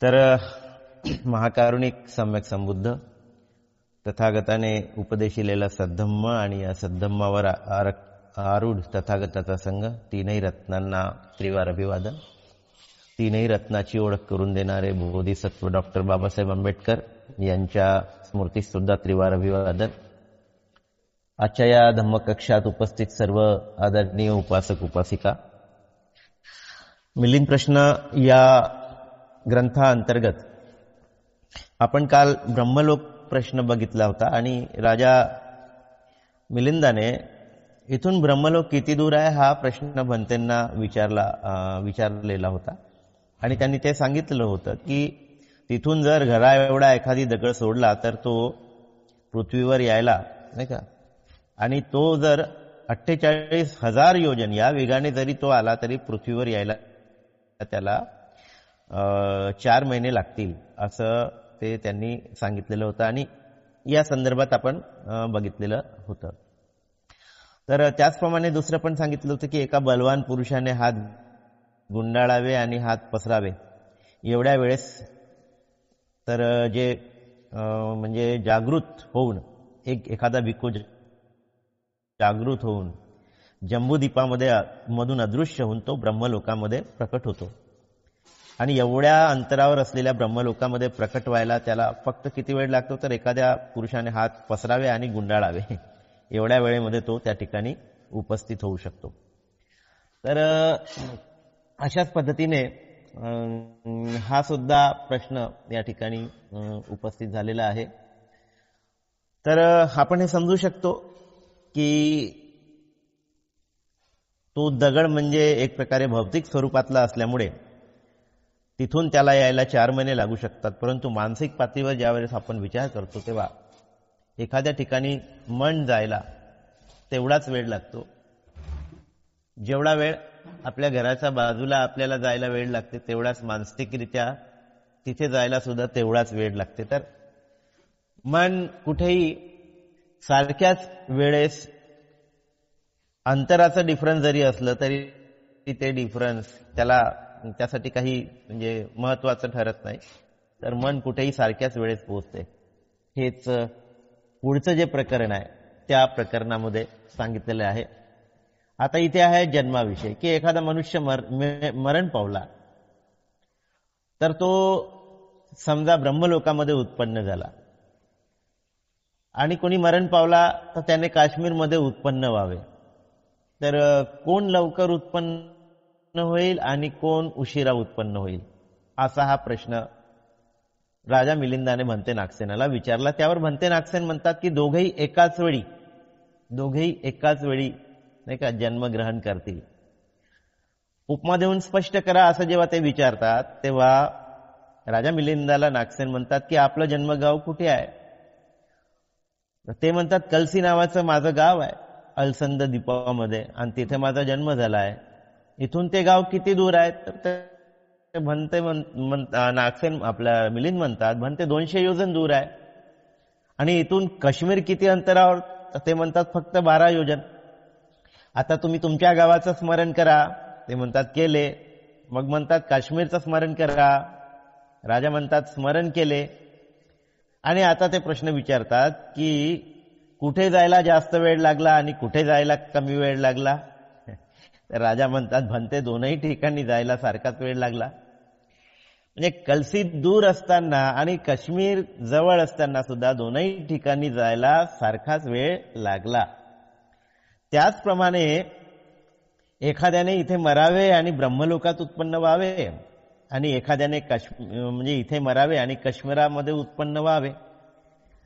तर महाकारुणिक सम्यक संबुद्ध तथागताने उपदेशिलेला सद्धम्म आणि या सद्धम्मावर आरूढ तथागताचा संघ, तीनही रत्नांना त्रिवार अभिवादन. तीनही रत्नाची ओळख करून देणारे बोधिसत्व डॉक्टर बाबासाहेब आंबेडकर यांच्या स्मृतीस सुद्धा त्रिवार अभिवादन. आजच्या या धम्मकक्षात उपस्थित सर्व आदरणीय उपासक उपासिका, मिलिंद प्रश्न या ग्रंथाअंतर्गत आपण काल ब्रह्मलोक प्रश्न बघितला होता आणि राजा मिलिंदाने इथून ब्रह्मलोक किती दूर आहे हा प्रश्न भंतेंना विचारलेला होता आणि त्यांनी ते सांगितलं होतं की तिथून जर घरा एवढा एखादी दगड सोडला तर तो पृथ्वीवर यायला नाही का, आणि तो जर 48,000 योजन या वेगाने जरी तो आला तरी पृथ्वीवर यायला त्याला 4 महिने लागतील असं ते त्यांनी सांगितलेलं होतं आणि या संदर्भात आपण बघितलेलं होतं. तर त्याचप्रमाणे दुसरं पण सांगितलं होतं की एका बलवान पुरुषाने हात गुंडाळावे आणि हात पसरावे एवढ्या वेळेस तर जे म्हणजे जागृत होऊन एखादा भिक्खू जागृत होऊन जम्बूद्वीपामध्ये मधून अदृश्य होऊन तो ब्रह्मलोकामध्ये प्रकट होतो आणि एवढ्या अंतरावर असलेल्या ब्रह्मलोकामध्ये प्रकट व्हायला त्याला फक्त किती वेळ लागतो तर एखाद्या पुरुषाने हात पसरावे आणि गुंडाळावे एवढ्या वेळेमध्ये तो त्या ठिकाणी उपस्थित होऊ शकतो. तर अशाच पद्धतीने हा सुद्धा प्रश्न या ठिकाणी उपस्थित झालेला आहे. तर आपण हे समजू शकतो की तो दगड म्हणजे एक प्रकारे भौतिक स्वरूपातला असल्यामुळे तिथून त्याला यायला 4 महिने लागू शकतात, परंतु मानसिक पातळीवर ज्यावेळेस आपण विचार करतो तेव्हा एखाद्या ठिकाणी मन जायला तेवढाच वेळ लागतो जेवढा वेळ आपल्या घराच्या बाजूला आपल्याला जायला वेळ लागते तेवढाच मानसिकरित्या तिथे जायला सुद्धा तेवढाच वेळ लागते. तर मन कुठेही सारख्याच वेळेस अंतराचं डिफरन्स जरी असलं तरी ते डिफरन्स त्यासाठी काही म्हणजे महत्वाचं ठरत नाही. तर मन कुठेही सारख्याच वेळेस पोहोचते. हेच पुढचं जे प्रकरण आहे त्या प्रकरणामध्ये सांगितलेलं आहे. आता इथे आहे जन्माविषयी की एखादा मनुष्य मरण पावला तर तो समजा ब्रह्मलोकामध्ये उत्पन्न झाला आणि कोणी मरण पावला तर त्याने काश्मीरमध्ये उत्पन्न व्हावे. तर कोण लवकर उत्पन्न होईल आणि कोण उशिरा उत्पन्न होईल असा हा प्रश्न राजा मिलिंदाने भंते नागसेनाला विचारला. त्यावर भंते नागसेन म्हणतात की दोघेही एकाच वेळी नाही का जन्मग्रहण करतील. उपमा देऊन स्पष्ट करा असं जेव्हा ते विचारतात तेव्हा राजा मिलिंदाला नागसेन म्हणतात की आपलं जन्मगाव कुठे आहे. ते म्हणतात कलसी नावाचं माझं गाव आहे अलसंद द्वीपामध्ये आणि तिथे माझा जन्म झाला आहे. इथून ते गाव किती दूर आहे तर भंते नागसेन आपल्या मिलिंद म्हणतात भंते 200 योजन दूर आहे. आणि इथून काश्मीर किती अंतरावर तर ते म्हणतात फक्त 12 योजन. आता तुम्ही तुमच्या गावाचं स्मरण करा. ते म्हणतात केले. मग म्हणतात काश्मीरचं स्मरण करा. राजा म्हणतात स्मरण केले. आणि आता ते प्रश्न विचारतात की कुठे जायला जास्त वेळ लागला आणि कुठे जायला कमी वेळ लागला. तर राजा म्हणतात भंते दोनही ठिकाणी जायला सारखाच वेळ लागला. म्हणजे कलसी दूर असताना आणि काश्मीर जवळ असताना सुद्धा दोनही ठिकाणी जायला सारखाच वेळ लागला. त्याचप्रमाणे एखाद्याने इथे मरावे आणि ब्रह्मलोकात उत्पन्न व्हावे आणि एखाद्याने म्हणजे इथे मरावे आणि काश्मीरामध्ये उत्पन्न व्हावे.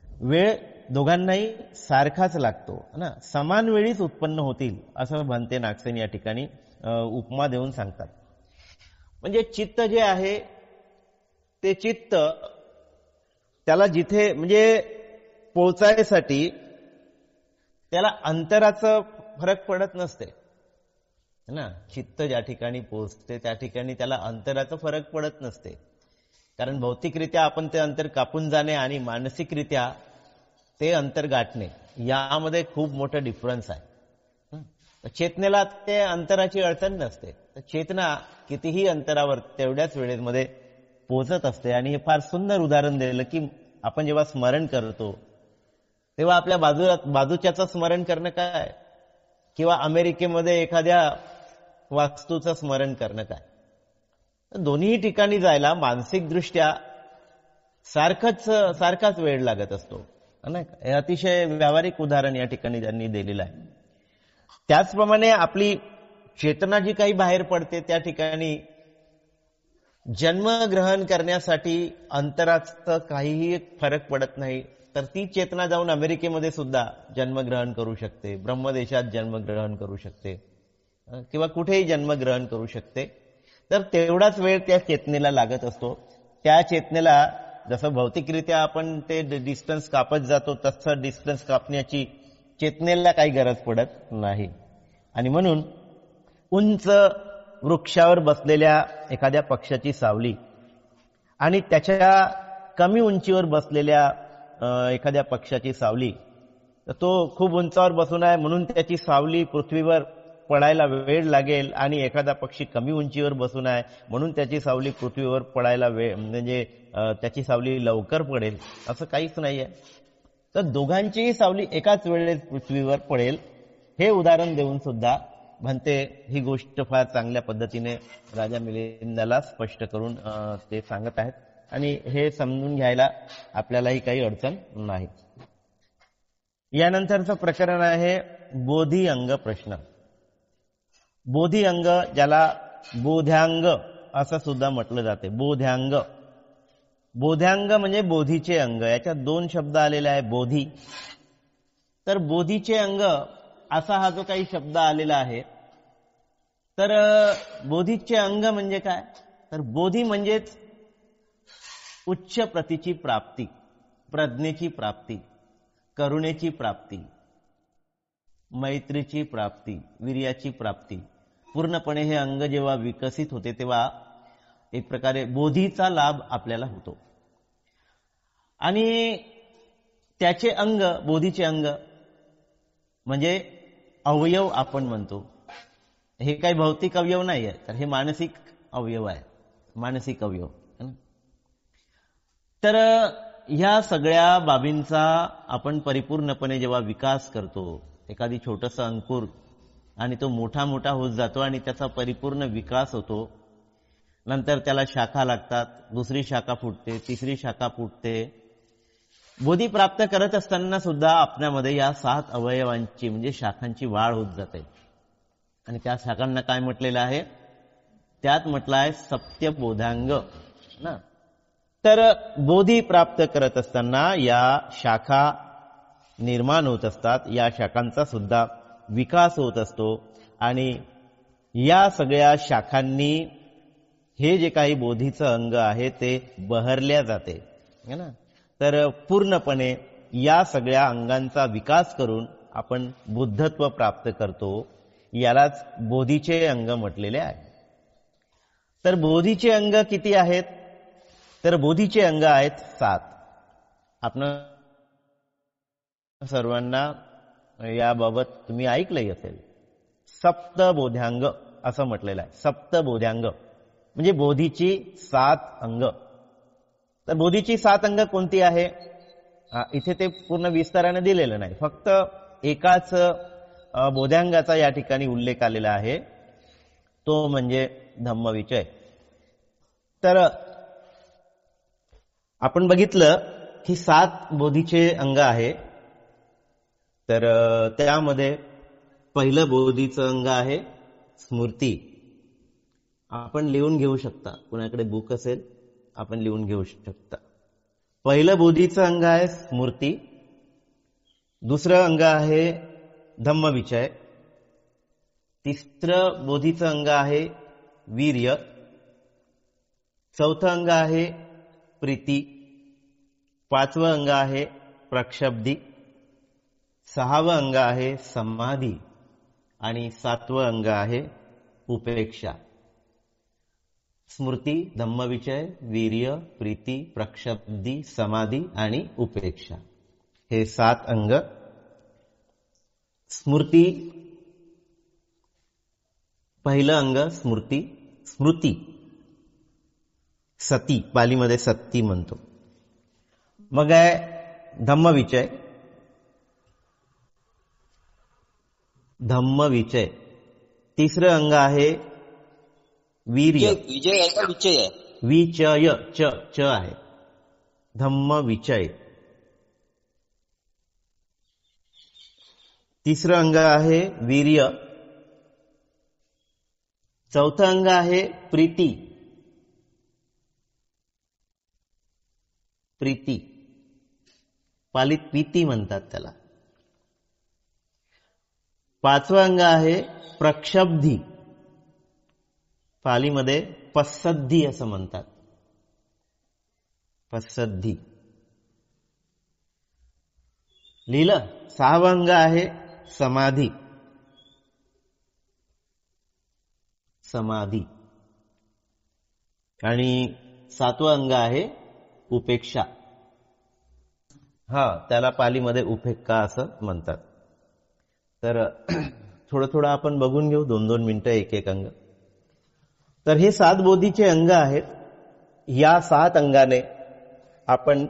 वेळ दोघांनाही सारखाच लागतो ना, समान वेळीच उत्पन्न होतील असं भंते नागसेन या ठिकाणी उपमा देऊन सांगतात. म्हणजे चित्त जे आहे ते चित्त त्याला जिथे म्हणजे पोहोचायसाठी त्याला अंतराचं फरक पडत नसते ना. चित्त ज्या ठिकाणी पोहोचते त्या ठिकाणी त्याला अंतराचं फरक पडत नसते, कारण भौतिकरित्या आपण ते अंतर कापून जाणे आणि मानसिकरित्या ते अंतर गाठणे यामध्ये खूप मोठं डिफरन्स आहे. चेतनेला ते अंतराची अडचण नसते. चेतना कितीही अंतरावर तेवढ्याच वेळेमध्ये पोचत असते. आणि हे फार सुंदर उदाहरण दिलं की आपण जेव्हा स्मरण करतो तेव्हा आपल्या बाजूच्याचं स्मरण करणं काय, किंवा अमेरिकेमध्ये एखाद्या वास्तूचं स्मरण करणं काय. दोन्ही ठिकाणी जायला मानसिकदृष्ट्या सारखाच वेळ लागत असतो, नाही का. हे अतिशय व्यावहारिक उदाहरण या ठिकाणी त्यांनी दिलेलं आहे. त्याचप्रमाणे आपली चेतना जी काही बाहेर पडते त्या ठिकाणी जन्मग्रहण करण्यासाठी अंतराचं काहीही फरक पडत नाही. तर ती चेतना जाऊन अमेरिकेमध्ये सुद्धा जन्मग्रहण करू शकते, ब्रह्मदेशात जन्मग्रहण करू शकते, किंवा कुठेही जन्मग्रहण करू शकते. तर तेवढाच वेळ त्या चेतनेला लागत असतो. त्या चेतनेला जसं भौतिकरित्या आपण ते डिस्टन्स कापत जातो तसं डिस्टन्स कापण्याची चेतनेला काही गरज पडत नाही. आणि म्हणून उंच वृक्षावर बसलेल्या एखाद्या पक्षाची सावली आणि त्याच्या कमी उंचीवर बसलेल्या एखाद्या पक्षाची सावली, तर तो खूप उंचावर बसून आहे म्हणून त्याची सावली पृथ्वीवर पडायला वेळ लागेल, आणि एखादा पक्षी कमी उंचीवर बसून आहे म्हणून त्याची सावली पृथ्वीवर पडायला म्हणजे त्याची सावली लवकर पडेल, असं काहीच नाहीये. तर दोघांचीही सावली एकाच वेळेस पृथ्वीवर पडेल हे उदाहरण देऊन सुद्धा म्हणते ही गोष्ट फार चांगल्या पद्धतीने राजा मिलिंदाला स्पष्ट करून ते सांगत आहेत. आणि हे समजून घ्यायला आपल्यालाही काही अडचण नाही. यानंतरचं प्रकरण आहे बोधी अंग प्रश्न. बोधी अंग, ज्याला बोध्यांग असं सुद्धा म्हटलं जाते. बोध्यांग, बोध्यांग म्हणजे बोधीचे अंग. याच्यात दोन शब्द आलेले आहे, बोधी. तर बोधीचे अंग असा हा जो काही शब्द आलेला आहे, तर बोधीचे अंग म्हणजे काय, तर बोधी म्हणजेच उच्च प्रतीची प्राप्ती, प्रज्ञेची प्राप्ती, करुणेची प्राप्ती, मैत्रीची प्राप्ती, वीर्याची प्राप्ती. पूर्णपणे हे अंग जेव्हा विकसित होते तेव्हा एक प्रकारे बोधीचा लाभ आपल्याला होतो. आणि त्याचे अंग, बोधीचे अंग म्हणजे अवयव आपण म्हणतो. हे काही भौतिक अवयव नाही आहे, तर हे मानसिक अवयव आहे, मानसिक अवयव. तर ह्या सगळ्या बाबींचा आपण परिपूर्णपणे जेव्हा विकास करतो, एखादी छोटंसं अंकुर आणि तो मोठा मोठा होत जातो आणि त्याचा परिपूर्ण विकास होतो, नंतर त्याला शाखा लागतात, दुसरी शाखा फुटते, तिसरी शाखा फुटते. बोधी प्राप्त करत असताना सुद्धा आपल्यामध्ये या 7 अवयवांची म्हणजे शाखांची वाढ होत जाते. आणि त्या शाखांना काय म्हटलेलं आहे, त्यात म्हटलं आहे सप्तबोधांग ना. तर बोधी प्राप्त करत असताना या शाखा निर्माण होत असतात, या शाखांचा सुद्धा विकास होत असतो. आणि या सगळ्या शाखांनी हे जे काही बोधीचं अंग आहे ते बहरल्या जाते है ना. तर पूर्णपणे या सगळ्या अंगांचा विकास करून आपण बुद्धत्व प्राप्त करतो. यालाच बोधीचे अंग म्हटलेले आहे. तर बोधीचे अंग किती आहेत, तर बोधीचे अंग आहेत 7. आपण सर्वांना याबाबत तुम्ही ऐकलंही असेल, सप्तबोध्यांग असं म्हटलेलं आहे. सप्तबोध्यांग म्हणजे बोधीची 7 अंग. तर बोधीची 7 अंग कोणती आहे, इथे ते पूर्ण विस्ताराने दिलेलं नाही, फक्त एकाच बोध्यांगाचा या ठिकाणी उल्लेख आलेला आहे, तो म्हणजे धम्मविचय. तर आपण बघितलं की 7 बोधीचे अंग आहे. तर त्यामध्ये पहिलं बोधीचं अंग आहे स्मृती. आपण लिहून घेऊ शकता, कुणाकडे बुक असेल आपण लिहून घेऊ शकता. पहिलं बोधीचं अंग आहे स्मृती. दुसरं अंग आहे धम्मविचय. तिसरं बोधीचं अंग आहे वीर्य. चौथं अंग आहे प्रीती. 5वं अंग आहे प्रक्षब्धी. 6वं अंग आहे समाधी. आणि 7वं अंग आहे उपेक्षा. स्मृती, धम्मविचय, वीर्य, प्रीती, प्रक्षब्धी, समाधी आणि उपेक्षा, हे 7 अंग. स्मृती, पहिलं अंग स्मृती. स्मृती, सती, पालीमध्ये सती म्हणतो. मग आहे धम्मविचय. धम्मविचय. तिसरं अंग आहे वीर्य. विजय आहे का विचय आहे? विचय, च च आहे. धम्मविचय. तिसरं अंग आहे वीर्य. चौथं अंग आहे प्रीती. प्रीती, पालीत प्रीती म्हणतात त्याला. पाचवं अंग आहे प्रक्षब्धी. पालीमध्ये पस्सद्धी असं म्हणतात. पस्सद्धी लिहिलं. सहावं अंग आहे समाधी. समाधी. आणि सातवं अंग आहे उपेक्षा. त्याला पालीमध्ये उपेक्षा असं म्हणतात. तर थोडं थोडं आपण बघून घेऊ, 2-2 मिनिटं एक एक अंग. तर हे 7 बोधीचे अंग आहेत. या 7 अंगाने आपण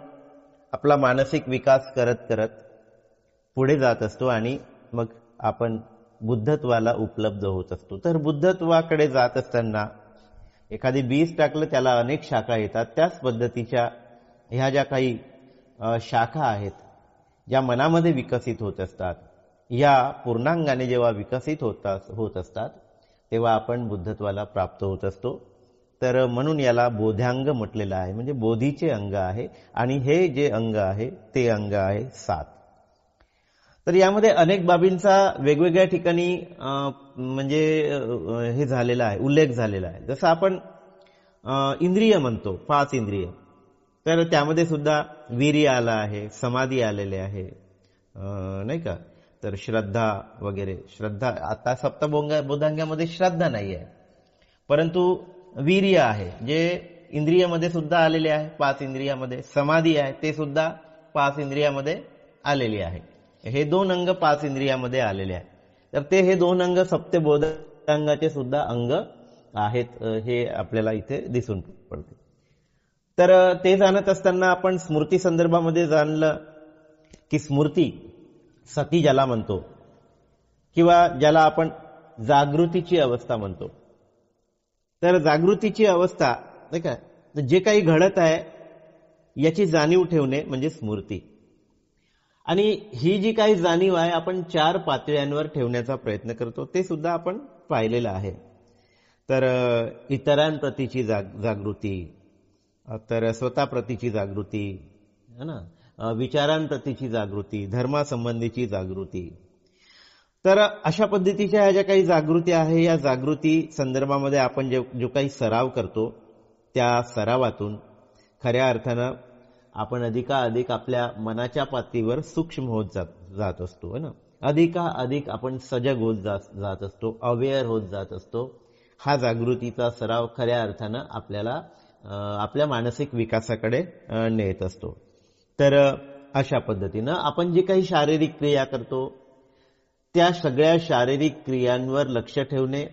आपला मानसिक विकास करत करत पुढे जात असतो आणि मग आपण बुद्धत्वाला उपलब्ध होत असतो. तर बुद्धत्वाकडे जात असताना एखादी बीज टाकलं त्याला अनेक शाखा येतात. त्याच पद्धतीच्या ह्या ज्या काही शाखा आहेत ज्या मनामध्ये विकसित होत असतात, या पूर्णांगाने जेव्हा विकसित होत असतात तेव्हा आपण बुद्धत्वाला प्राप्त होत असतो. तर म्हणून याला बोधांग म्हटलेलं आहे, म्हणजे बोधीचे अंग आहे. आणि हे जे अंग आहे ते अंग आहे 7. तर यामध्ये अनेक बाबींचा वेगवेगळ्या ठिकाणी म्हणजे हे झालेला आहे, उल्लेख झालेला आहे. जसं आपण इंद्रिय म्हणतो, 5 इंद्रिय, तर त्यामध्ये सुद्धा वीर्य आला आहे, समाधी आलेले आहे, नाही का. तर श्रद्धा वगैरे, श्रद्धा आता सप्तबोधांगामध्ये श्रद्धा नाही आहे, परंतु वीर्य आहे जे इंद्रियामध्ये सुद्धा आलेले आहे. 5 इंद्रियामध्ये समाधी आहे, ते सुद्धा 5 इंद्रियामध्ये आलेली आहे. हे 2 अंग 5 इंद्रियामध्ये आलेले आहेत. तर ते हे 2 अंग सप्तबोधांगाचे सुद्धा अंग आहेत, हे आपल्याला इथे दिसून पडते. तर ते जाणत असताना आपण स्मृती संदर्भामध्ये जाणलं की स्मृती सती ज्याला म्हणतो, किंवा ज्याला आपण जागृतीची अवस्था म्हणतो. तर जागृतीची अवस्था नाही का, जे काही घडत आहे याची जाणीव ठेवणे म्हणजे स्मृती. आणि ही जी काही जाणीव आहे आपण 4 पातळ्यांवर ठेवण्याचा प्रयत्न करतो, ते सुद्धा आपण पाहिलेलं आहे. तर इतरांप्रतीची जागृती, तर स्वतःप्रतीची जागृती है ना, विचारांप्रतीची जागृती, धर्मासंबंधीची जागृती. तर अशा पद्धतीच्या ह्या ज्या काही जागृती आहे, या जागृती संदर्भामध्ये आपण जो काही सराव करतो, त्या सरावातून खऱ्या अर्थानं आपण अधिकाधिक आपल्या मनाच्या पातळीवर सूक्ष्म होत जात असतो है ना. अधिकाधिक आपण सजग होत जात असतो, अवेअर होत जात असतो. हा जागृतीचा सराव खऱ्या अर्थानं आपल्याला आपल्या मानसिक विकासाकडे नेत असतो. तर अशा पद्धतीनं आपण जे काही शारीरिक क्रिया करतो त्या सगळ्या शारीरिक क्रियांवर लक्ष ठेवणे,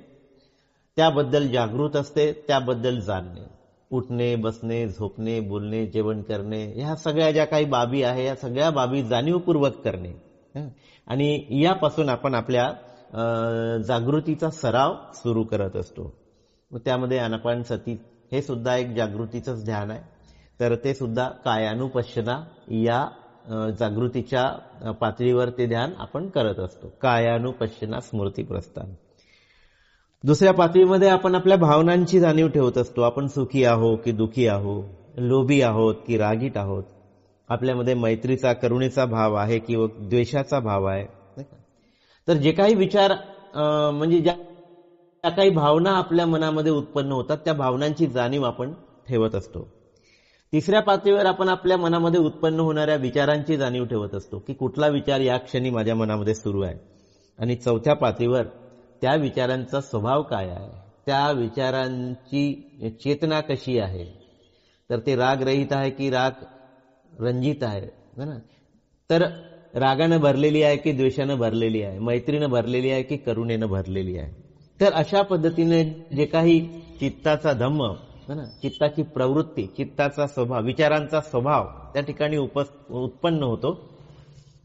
त्याबद्दल जागृत असते, त्याबद्दल जाणणे, उठणे, बसणे, झोपणे, बोलणे, जेवण करणे, ह्या सगळ्या ज्या काही बाबी आहे या सगळ्या बाबी जाणीवपूर्वक करणे. आणि यापासून आपण आपल्या जागृतीचा सराव सुरू करत असतो. त्यामध्ये आनापानसती हे सुद्धा एक जागृतीचंच ध्यान आहे. तर ते सुद्धा कायानुपश्यना या जागृतीच्या पातळीवर ते ध्यान आपण करत असतो. कायानुपश्यना स्मृती प्रस्थान. दुसऱ्या पातळीमध्ये आपण आपल्या भावनांची जाणीव ठेवत असतो. आपण सुखी आहो की दुखी आहो, लोभी आहोत की रागीट आहोत, आपल्यामध्ये मैत्रीचा करुणेचा भाव आहे किंवा द्वेषाचा भाव आहे. तर जे काही विचार म्हणजे ज्या काही भावना आपल्या मनामध्ये उत्पन्न होतात त्या भावनांची जाणीव आपण ठेवत असतो. तिसऱ्या पातळीवर आपण आपल्या मनामध्ये उत्पन्न होणाऱ्या विचारांची जाणीव ठेवत असतो की कुठला विचार या क्षणी माझ्या मनामध्ये सुरू आहे. आणि चौथ्या पातळीवर त्या विचारांचा स्वभाव काय आहे, त्या विचारांची चेतना कशी आहे, तर ते रागरहित आहे की राग रंजित आहे ना, तर रागानं भरलेली आहे की द्वेषानं भरलेली आहे, मैत्रीनं भरलेली आहे की करुणेनं भरलेली आहे. तर अशा पद्धतीने जे काही चित्ताचा धम्म है ना, चित्ताची प्रवृत्ती, चित्ताचा स्वभाव, विचारांचा स्वभाव त्या ठिकाणी उत्पन्न होतो.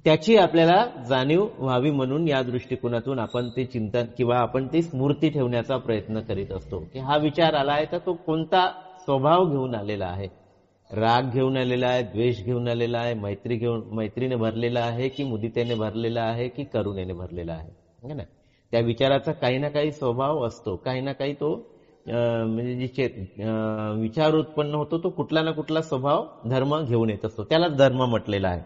त्याची आपल्याला जाणीव व्हावी म्हणून या दृष्टिकोनातून आपण ते चिंतन किंवा आपण ती स्मृती ठेवण्याचा प्रयत्न करीत असतो की हा विचार आलाय तर तो कोणता स्वभाव घेऊन आलेला आहे. राग घेऊन आलेला आहे, द्वेष घेऊन आलेला आहे, मैत्रीने भरलेला आहे की मुदितेने भरलेला आहे की करुणेने भरलेला आहे ना. त्या विचाराचा काही ना काही स्वभाव असतो, काही ना काही तो म्हणजे जे विचार उत्पन्न होतो तो कुठला ना कुठला स्वभाव धर्म घेऊन येत असतो, त्यालाच धर्म म्हटलेला आहे.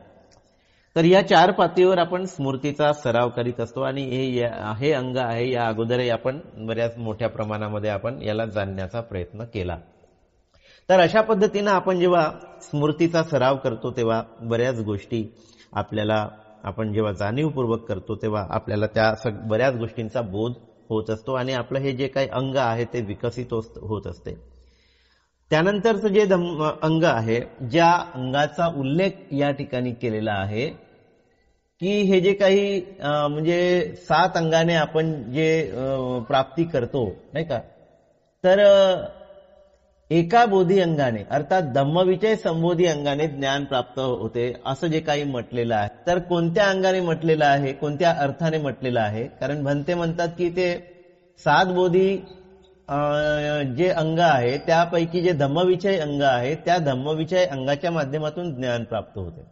तर या 4 पातळीवर आपण स्मृतीचा सराव करीत असतो आणि हे अंग आहे. या अगोदरही आपण बऱ्याच मोठ्या प्रमाणामध्ये आपण याला जाणण्याचा प्रयत्न केला. तर अशा पद्धतीनं आपण जेव्हा स्मृतीचा सराव करतो तेव्हा बऱ्याच गोष्टी आपल्याला, आपण जेव्हा जाणीवपूर्वक करतो तेव्हा आपल्याला त्या बऱ्याच गोष्टींचा बोध होत असतो आणि आपलं हे जे काही अंग आहे ते विकसित होत असते. त्यानंतरचं जे अंग आहे, ज्या अंगाचा उल्लेख या ठिकाणी केलेला आहे की हे जे काही म्हणजे 7 अंगाने आपण जे प्राप्ती करतो नाही का, तर एका बोधी अंगाने अर्थात धम्मविचय संबोधी अंगाने ज्ञान प्राप्त होते असं जे काही म्हटलेलं आहे. तर कोणत्या अंगाने म्हटलेलं आहे, कोणत्या अर्थाने म्हटलेलं आहे? कारण भंते म्हणतात की ते 7 बोधी जे अंग आहे त्यापैकी जे धम्मविचय अंग आहे त्या धम्मविचय अंगाच्या माध्यमातून ज्ञान प्राप्त होते.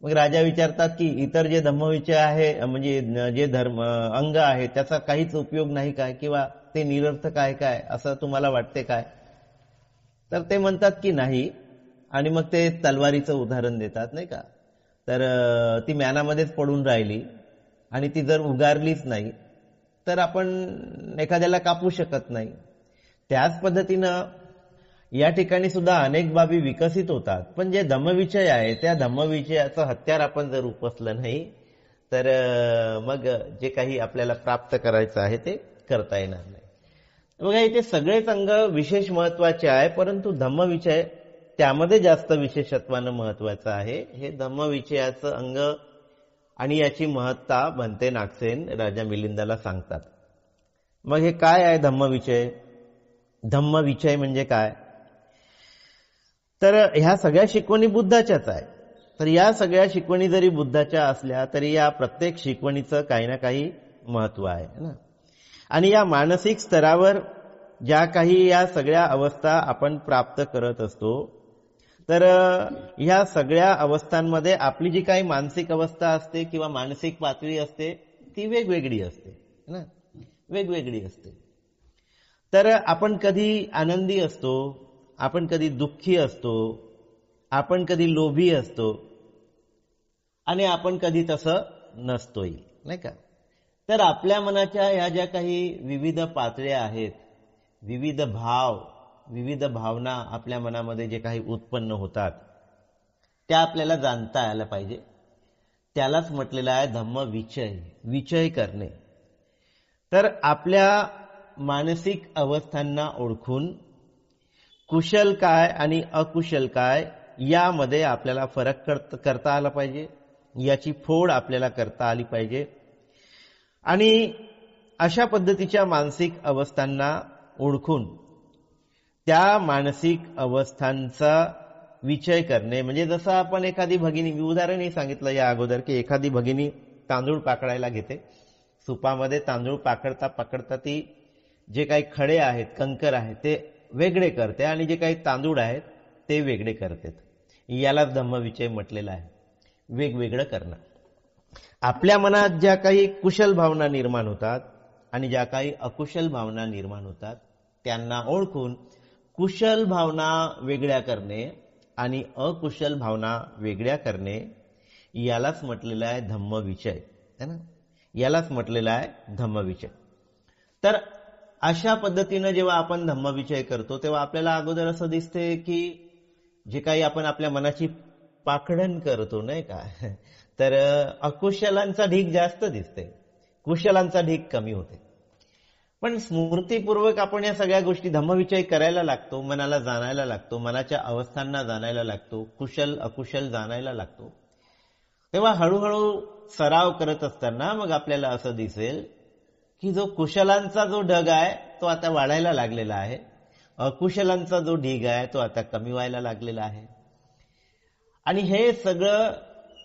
मग राजा विचारतात की इतर जे धम्मविचय आहे म्हणजे जे धर्म अंग आहे त्याचा काहीच उपयोग नाही काय, किंवा ते निरर्थक आहे काय असं तुम्हाला वाटते काय? तर ते म्हणतात की नाही, आणि मग ते तलवारीचं उदाहरण देतात नाही का. तर ती म्यानामध्येच पडून राहिली आणि ती जर उगारलीच नाही तर आपण एखाद्याला कापू शकत नाही. त्याच पद्धतीनं या ठिकाणी सुद्धा अनेक बाबी विकसित होतात, पण जे धम्मविचय आहे त्या धम्मविचयाचं हत्यार आपण जर उपसलं नाही तर मग जे काही आपल्याला प्राप्त करायचं आहे ते करता येणार नाही. बघा, इथे सगळेच अंग विशेष महत्वाचे आहे, परंतु धम्मविचय त्यामध्ये जास्त विशेषत्वानं महत्वाचं आहे. हे धम्मविचयाचं अंग आणि याची महत्ता भंते नागसेन राजा मिलिंदाला सांगतात. मग हे काय आहे धम्मविचय? धम्मविचय म्हणजे काय? तर ह्या सगळ्या शिकवणी बुद्धाच्याच आहे. तर या सगळ्या शिकवणी जरी बुद्धाच्या असल्या तरी या प्रत्येक शिकवणीचं काही ना काही महत्व आहे ना. आणि या मानसिक स्तरावर ज्या काही या सगळ्या अवस्था आपण प्राप्त करत असतो, तर ह्या सगळ्या अवस्थांमध्ये आपली जी काही मानसिक अवस्था असते किंवा मानसिक पातळी असते ती वेगवेगळी असते ना, वेगवेगळी असते. तर आपण कधी आनंदी असतो, आपण कधी दुःखी असतो, आपण कधी लोभी असतो आणि आपण कधी तसं नसतोय नाही का. तर आपल्या मनाच्या ह्या ज्या काही विविध पातळ्या आहेत, विविध भाव, विविध भावना आपल्या मनामध्ये जे काही उत्पन्न होतात त्या आपल्याला जाणता आल्या पाहिजे. त्यालाच म्हटलेलं आहे धम्मविचय, विचय करणे. तर आपल्या मानसिक अवस्थांना ओळखून कुशल काय आणि अकुशल काय यामध्ये आपल्याला फरक करता आला पाहिजे, याची फोड आपल्याला करता आली पाहिजे. आणि अशा पद्धतीच्या मानसिक अवस्थांना ओळखून त्या मानसिक अवस्थांचा विचय करणे, म्हणजे जसं आपण एखादी भगिनी, मी उदाहरणही सांगितलं या अगोदर की एखादी भगिनी तांदूळ पाकडायला घेते, सुपामध्ये तांदूळ पाकडता पाकडता ती जे काही खडे आहेत, कंकर आहेत ते वेगळे करते आणि जे काही तांदूळ आहेत ते वेगळे करते. यालाच धम्मविचय म्हटलेला आहे, वेगवेगळं करणं. आपल्या मनात ज्या काही कुशल भावना निर्माण होतात आणि ज्या काही अकुशल भावना निर्माण होतात त्यांना ओळखून कुशल भावना वेगळ्या करणे आणि अकुशल भावना वेगळ्या करणे यालाच म्हटलेलं आहे धम्मविचय है ना, यालाच म्हटलेलं आहे धम्मविचय. तर अशा पद्धतीनं जेव्हा आपण धम्मविचय करतो तेव्हा आपल्याला अगोदर असं दिसते की जे काही आपण आपल्या मनाची पाखडण करतो नाही का, तर अकुशलांचा ढीग जास्त दिसते, कुशलांचा ढीग कमी होते. पण स्मृतीपूर्वक आपण या सगळ्या गोष्टी धम्मविचय करायला लागतो, मनाला जाणायला लागतो, मनाच्या अवस्थांना जाणायला लागतो, कुशल अकुशल जाणायला लागतो. तेव्हा हळूहळू सराव करत असताना मग आपल्याला असं दिसेल की जो कुशलांचा जो ढग आहे तो आता वाढायला लागलेला आहे, अकुशलांचा जो ढीग आहे तो आता कमी व्हायला लागलेला आहे. आणि हे सगळं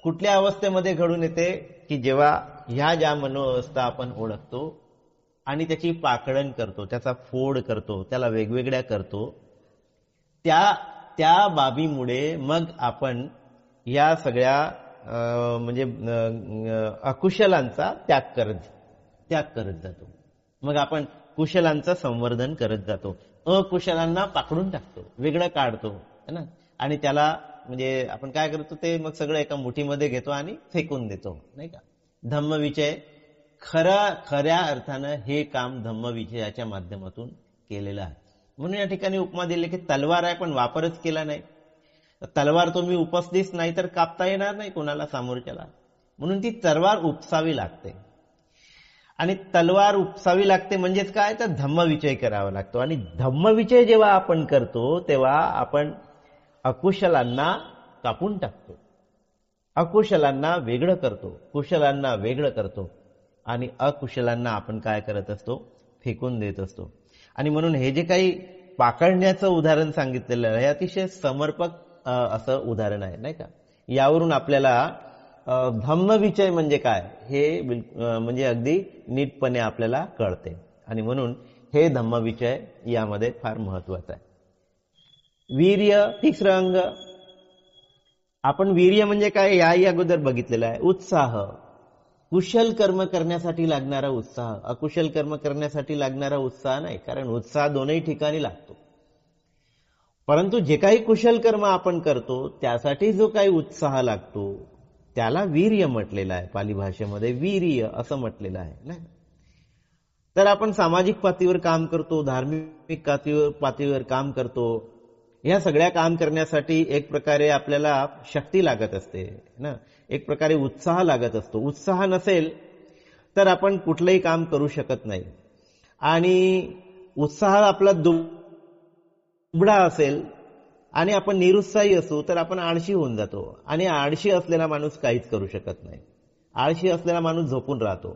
कुठल्या अवस्थेमध्ये घडून येते की जेव्हा ह्या ज्या मनोअवस्था आपण ओळखतो आणि त्याची पाकळण करतो, त्याचा फोड करतो, त्याला वेगवेगळ्या करतो, त्या बाबीमुळे मग आपण या सगळ्या म्हणजे अकुशलांचा त्याग करत जातो. मग आपण कुशलांचं संवर्धन करत जातो, अकुशलांना पाकडून टाकतो, वेगळं काढतो है ना. आणि त्याला म्हणजे आपण काय करतो ते मग सगळं एका मुठीमध्ये घेतो आणि फेकून देतो, नाही का. धम्मविजय खऱ्या अर्थानं हे काम धम्मविजयाच्या माध्यमातून केलेलं आहे. म्हणून या ठिकाणी उपमा दिली की तलवार आहे पण वापरच केला नाही. तलवार तुम्ही उपसलीच नाही तर कापता येणार नाही कोणाला समोरच्याला, म्हणून ती तलवार उपसावी लागते. आणि तलवार उपसावी लागते म्हणजेच काय, तर धम्मविजय करावा लागतो. आणि धम्मविजय जेव्हा आपण करतो तेव्हा आपण अकुशलांना कापून टाकतो, अकुशलांना वेगळं करतो, कुशलांना वेगळं करतो आणि अकुशलांना आपण काय करत असतो, फेकून देत असतो. आणि म्हणून हे जे काही पाकडण्याचं उदाहरण सांगितलेलं आहे अतिशय समर्पक असं उदाहरण आहे, नाही का. यावरून आपल्याला धम्मविजय म्हणजे काय हे म्हणजे अगदी नीटपणे आपल्याला कळते. आणि म्हणून हे धम्मविजय यामध्ये फार महत्वाचं आहे. वीर्य, तिसरं अंग. आपण वीर्य म्हणजे काय याही अगोदर बघितलेलं आहे. उत्साह, कुशल कर्म करण्यासाठी लागणारा उत्साह, अकुशल कर्म करण्यासाठी लागणारा उत्साह नाही, कारण उत्साह दोनही ठिकाणी लागतो. परंतु जे काही कुशल कर्म आपण करतो त्यासाठी जो काही उत्साह लागतो त्याला वीर्य म्हटलेलं आहे. पाली भाषेमध्ये वीर्य असं म्हटलेलं आहे ना. तर आपण सामाजिक पातळीवर काम करतो, धार्मिक पातळीवर काम करतो, या सगळ्या काम करण्यासाठी एक प्रकारे आपल्याला शक्ती लागत असते ना, एक प्रकारे उत्साह लागत असतो. उत्साह नसेल तर आपण कुठलंही काम करू शकत नाही. आणि उत्साह आपला दुबळा असेल आणि आपण निरुत्साही असू तर आपण आळशी होऊन जातो. आणि आळशी असलेला माणूस काहीच करू शकत नाही. आळशी असलेला माणूस झोपून राहतो,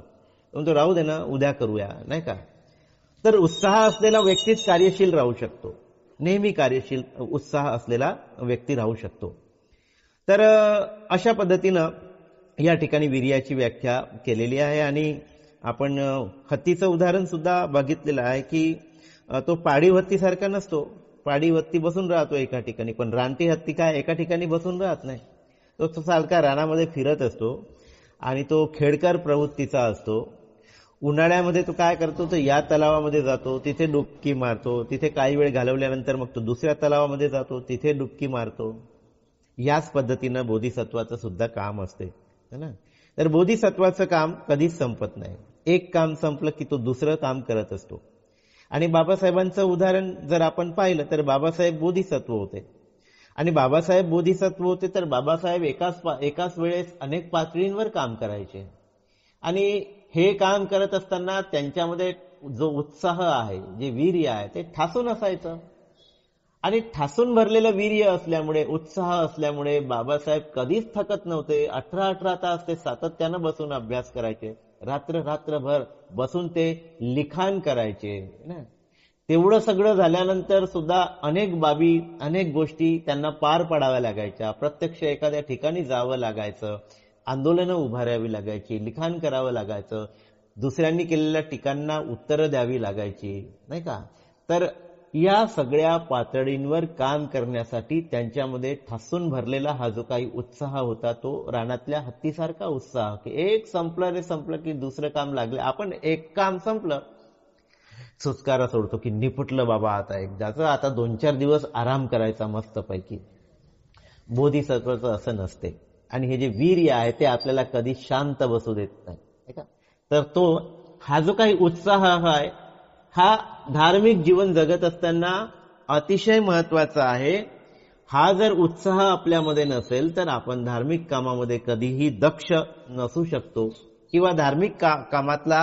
तो राहू दे ना उद्या करूया, नाही का. तर उत्साह असलेला व्यक्तीच कार्यशील राहू शकतो, नेहमी कार्यशील उत्साह असलेला व्यक्ती राहू शकतो. तर अशा पद्धतीनं या ठिकाणी वीर्याची व्याख्या केलेली आहे. आणि आपण हत्तीचं उदाहरण सुद्धा बघितलेलं आहे की तो पाळीव हत्तीसारखा नसतो. पाळीव हत्ती बसून राहतो एका ठिकाणी, पण रानटी हत्ती काय एका ठिकाणी बसून राहत नाही. तो सारखा रानामध्ये फिरत असतो आणि तो खेळकर प्रवृत्तीचा असतो. उन्हाळ्यामध्ये तो काय करतो, तर या तलावामध्ये जातो, तिथे डुबकी मारतो, तिथे काही वेळ घालवल्यानंतर मग तो दुसऱ्या तलावामध्ये जातो, तिथे डुबकी मारतो. याच पद्धतीनं बोधिसत्वाचं सुद्धा काम असते ना. तर बोधिसत्वाचं काम कधीच संपत नाही. एक काम संपलं की तो दुसरं काम करत असतो. आणि बाबासाहेबांचं उदाहरण जर आपण पाहिलं तर बाबासाहेब बोधिसत्व होते. आणि बाबासाहेब बोधिसत्व होते तर बाबासाहेब एकाच वेळेस अनेक पातळींवर काम करायचे. आणि हे काम करत असताना त्यांच्यामध्ये जो उत्साह आहे, जे वीर्य आहे ते ठासून असायचं. आणि ठासून भरलेलं वीर्य असल्यामुळे, उत्साह असल्यामुळे बाबासाहेब कधीच थकत नव्हते. 18 तास ते सातत्यानं बसून अभ्यास करायचे, रात्रभर बसून ते लिखाण करायचे ना. तेवढं सगळं झाल्यानंतर सुद्धा अनेक बाबी, अनेक गोष्टी त्यांना पार पाडाव्या लागायच्या. प्रत्यक्ष एखाद्या ठिकाणी जावं लागायचं, आंदोलनं उभारावी लागायची, लिखाण करावं लागायचं, दुसऱ्यांनी केलेल्या टीकांना उत्तरं द्यावी लागायची, नाही का. तर या सगळ्या पातळींवर काम करण्यासाठी त्यांच्यामध्ये ठासून भरलेला हा जो काही उत्साह होता तो रानातल्या हत्तीसारखा उत्साह, की एक संपलं की दुसरं काम लागलं. आपण एक काम संपलं सुस्कारा सोडतो की निपटलं बाबा आता एक, ज्याचं आता 2-4 दिवस आराम करायचा मस्तपैकी. बोधिसत्वाचं असं नसते. आणि हे जे वीर्य आहे ते आपल्याला कधी शांत बसू देत नाही का. तर हा जो काही उत्साह आहे हा धार्मिक जीवन जगत असताना अतिशय महत्वाचा आहे. हा जर उत्साह आपल्यामध्ये नसेल तर आपण धार्मिक कामामध्ये कधीही दक्ष नसू शकतो, किंवा धार्मिक कामातला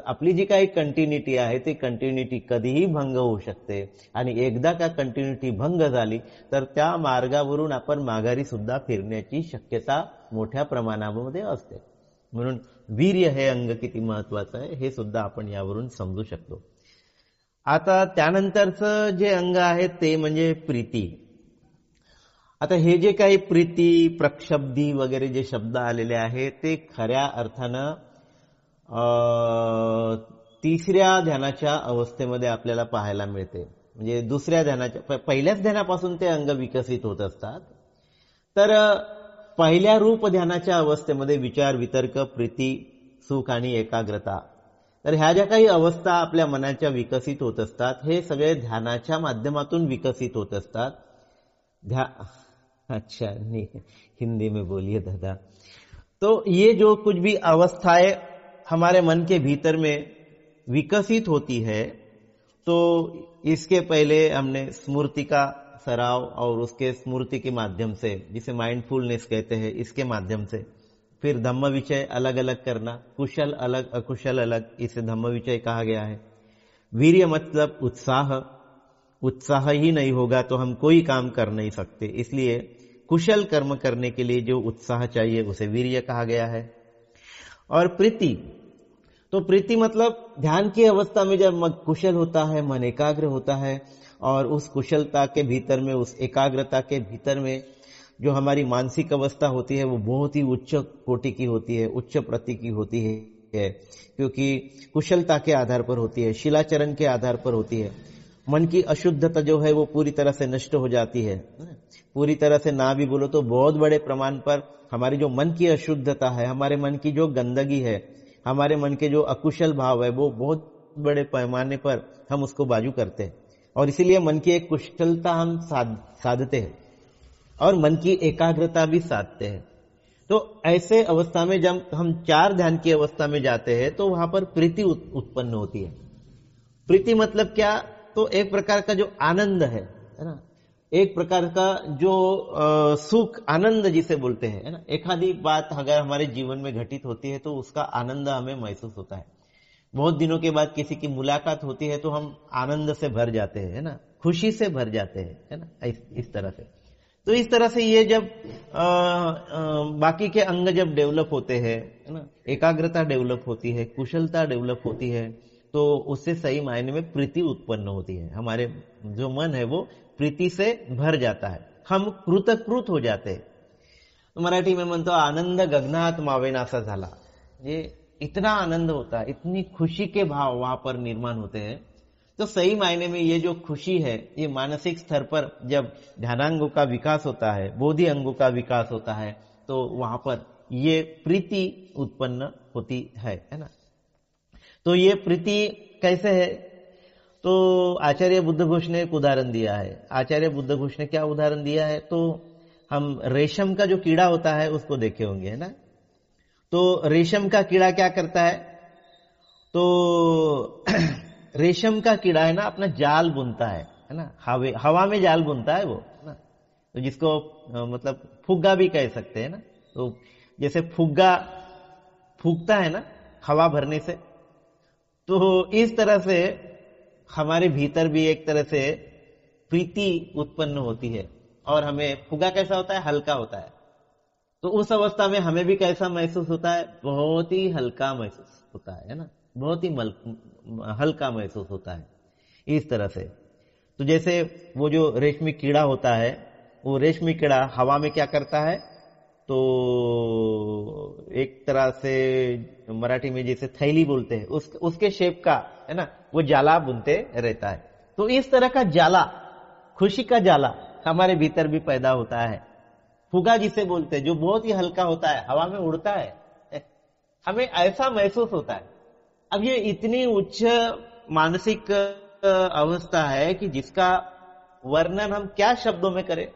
आपली जी काही कंटिन्युटी आहे ती कंटिन्युटी कधीही भंग होऊ शकते. आणि एकदा का कंटिन्युटी भंग झाली तर त्या मार्गावरून आपण माघारी सुद्धा फिरण्याची शक्यता मोठ्या प्रमाणामध्ये असते. म्हणून वीर्य हे अंग किती महत्वाचं आहे हे सुद्धा आपण यावरून समजू शकतो. आता त्यानंतरचं जे अंग आहे ते म्हणजे प्रीती. आता हे जे काही प्रीती, प्रक्षब्धी वगैरे जे शब्द आलेले आहेत ते खऱ्या अर्थानं तिसऱ्या ध्यानाच्या अवस्थेमध्ये आपल्याला पाहायला मिळते. म्हणजे दुसऱ्या ध्यानाच्या पहिल्याच ध्यानापासून ते अंग विकसित होत असतात. तर पहिल्या रूप ध्यानाच्या अवस्थेमध्ये विचार, वितर्क, प्रीती, सुख आणि एकाग्रता, तर ह्या ज्या काही अवस्था आपल्या मनाच्या विकसित होत असतात हे सगळे ध्यानाच्या माध्यमातून विकसित होत असतात. अच्छा नहीं, हिंदी में बोलिए दादा. तो ये जो कुछ भी अवस्थाएं हमारे मन के भीतर में विकसित होती है, तो इसके पहले हमने स्मृति का सराव और उसके स्मृति के माध्यम से, जिसे माइंडफुलनेस कहते हैं, इसके माध्यम से फिर धम्म विषय अलग अलग करना, कुशल अलग अकुशल अलग, इसे धम्म विषय कहा गया है. वीर्य मतलब उत्साह, उत्साह ही नहीं होगा तो हम कोई काम कर नहीं सकते, इसलिए कुशल कर्म करने के लिए जो उत्साह चाहिए उसे वीर्य कहा गया है. और प्रीति, तो प्रीति मतलब ध्यान की अवस्था में जब मन कुशल होता है, मन एकाग्र होता है, और उस कुशलता के भीतर में, उस एकाग्रता के भीतर में जो हमारी मानसिक अवस्था होती है वो बहुत ही उच्च कोटि की होती है, उच्च प्रति की होती है, क्योंकि कुशलता के आधार पर होती है, शिलाचरण के आधार पर होती है. मन की अशुद्धता जो है वो पूरी तरह से नष्ट हो जाती है. पूरी तरह से ना भी बोलो तो बहुत बड़े प्रमाण पर हमारी जो मन की अशुद्धता है, हमारे मन की जो गंदगी है, हमारे मन के जो अकुशल भाव है, वो बहुत बड़े पैमाने पर हम उसको बाजू करते हैं. और इसीलिए मन की एक कुशलता हम साधते हैं और मन की एकाग्रता भी साधते हैं. तो ऐसे अवस्था में जब हम चार ध्यान की अवस्था में जाते हैं तो वहां पर प्रीति उत्पन्न होती है. प्रीति मतलब क्या, तो एक प्रकार का जो आनंद है ना, एक प्रकार का जो सुख, आनंद जिसे बोलते हैं, है ना. एखादी बात अगर हमारे जीवन में घटित होती है तो उसका आनंद हमें महसूस होता है. बहुत दिनों के बाद किसी की मुलाकात होती है तो हम आनंद से भर जाते हैं, है ना, खुशी से भर जाते हैं, है ना, इस तरह से. तो इस तरह से ये जब बाकी के अंग जब डेवलप होते हैं, है ना, एकाग्रता डेवलप होती है, कुशलता डेवलप होती है, तो उससे सही मायने में प्रीति उत्पन्न होती है. हमारे जो मन है वो प्रीति से भर जाता है, हम कृतकृत हो जाते हैं. मराठी में म्हणतो आनंद गगनात मावेनासा झाला. ये इतना आनंद होता है, इतनी खुशी के भाव वहां पर निर्माण होते हैं. तो सही मायने में ये जो खुशी है, ये मानसिक स्तर पर जब ध्यानांगों का विकास होता है, बोधि अंगों का विकास होता है, तो वहां पर ये प्रीति उत्पन्न होती है ना. तो ये प्रीति कैसे है, तो आचार्य बुद्ध घोष ने एक उदाहरण दिया है. आचार्य बुद्ध घोष ने क्या उदाहरण दिया है, तो हम रेशम का जो कीड़ा होता है उसको देखे होंगे, है ना. तो रेशम का कीड़ा क्या करता है, तो रेशम का कीड़ा है ना अपना जाल बुनता है ना, हवा में जाल बुनता है वो ना. तो जिसको मतलब फुग्गा भी कह सकते हैं ना. तो जैसे फुग्गा फूकता है ना हवा भरने से, तो इस तरह से हमारे भीतर भी एक तरह से प्रीति उत्पन्न होती है. और हमें फुग्गा कैसा होता है, हल्का होता है. तो उस अवस्था में हमें भी कैसा महसूस होता है, बहुत ही हल्का महसूस होता है ना, बहुत ही हल्का महसूस होता है इस तरह से. तो जैसे वो जो रेशमी कीड़ा होता है, वो रेशमी कीड़ा हवा में क्या करता है, तो एक तरह से मराठी में जैसे थैली बोलते हैं, उसके शेप का, है ना, वो जाला बुनते रहता है. तो इस तरह का जाला, खुशी का जाला हमारे भीतर भी पैदा होता है. फुगा जिसे बोलते हैं, जो बहुत ही हल्का होता है, हवा में उड़ता है, हमें ऐसा महसूस होता है. अब ये इतनी उच्च मानसिक अवस्था है कि जिसका वर्णन हम क्या शब्दों में करें.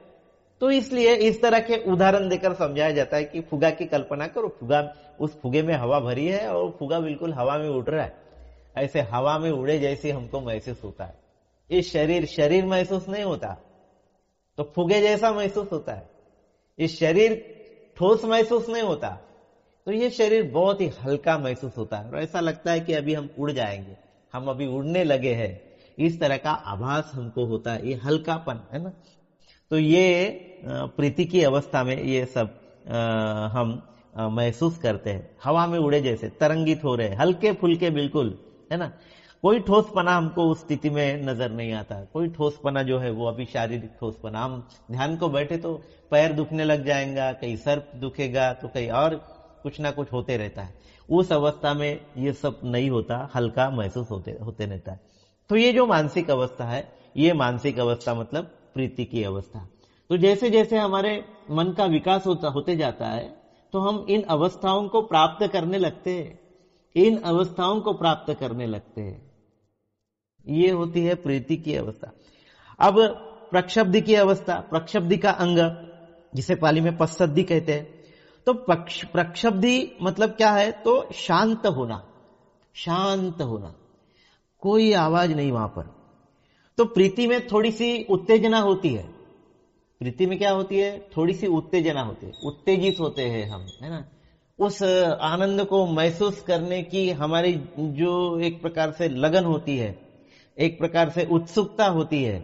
तो इसलिए इस तरह के उदाहरण देकर समझाया जाता है कि फुगा की कल्पना करो, फुगा, उस फुगे में हवा भरी है और फुगा बिल्कुल हवा में उड़ रहा है. ऐसे हवा में उड़े जैसे हमको महसूस होता है. ये शरीर महसूस नहीं होता, तो फुगे जैसा महसूस होता है. ये शरीर ठोस महसूस नहीं होता, तो ये शरीर बहुत ही हल्का महसूस होता है और ऐसा लगता है कि अभी हम उड़ जाएंगे, हम अभी उड़ने लगे हैं. इस तरह का आभास हमको होता है, ये हल्कापन है ना. तो ये प्रीति की अवस्था में ये सब हम महसूस करते हैं. हवा में उड़े जैसे तरंगित हो रहे, हल्के फुल्के बिल्कुल, है ना. कोई ठोसपना हमको उस स्थिति में नजर नहीं आता। कोई ठोसपना जो है वो अभी शारीरिक ठोसपना, हम ध्यान को बैठे तो पैर दुखने लग जाएगा, कहीं सर दुखेगा तो कहीं और कुछ ना कुछ होते रहता है। उस अवस्था में ये सब नहीं होता, हल्का महसूस होते रहता है। तो ये जो मानसिक अवस्था है, ये मानसिक अवस्था मतलब प्रीति की अवस्था। तो जैसे जैसे हमारे मन का विकास होते जाता है तो हम इन अवस्थाओं को प्राप्त करने लगते हैं, इन अवस्थाओं को प्राप्त करने लगते हैं। ये होती है प्रीति की अवस्था। अब प्रक्षब्धि की अवस्था, प्रक्षब्धि का अंग जिसे पाली में पश्चद्धि कहते हैं। तो प्रक्षब्धि मतलब क्या है? तो शांत होना, शांत होना, कोई आवाज नहीं वहां पर। तो प्रीति में थोड़ी सी उत्तेजना होती है। प्रीति में क्या होती है? थोड़ी सी उत्तेजना होती है, उत्तेजित होते हैं हम, है ना। उस आनंद को महसूस करने की हमारी जो एक प्रकार से लगन होती है, एक प्रकार से उत्सुकता होती है,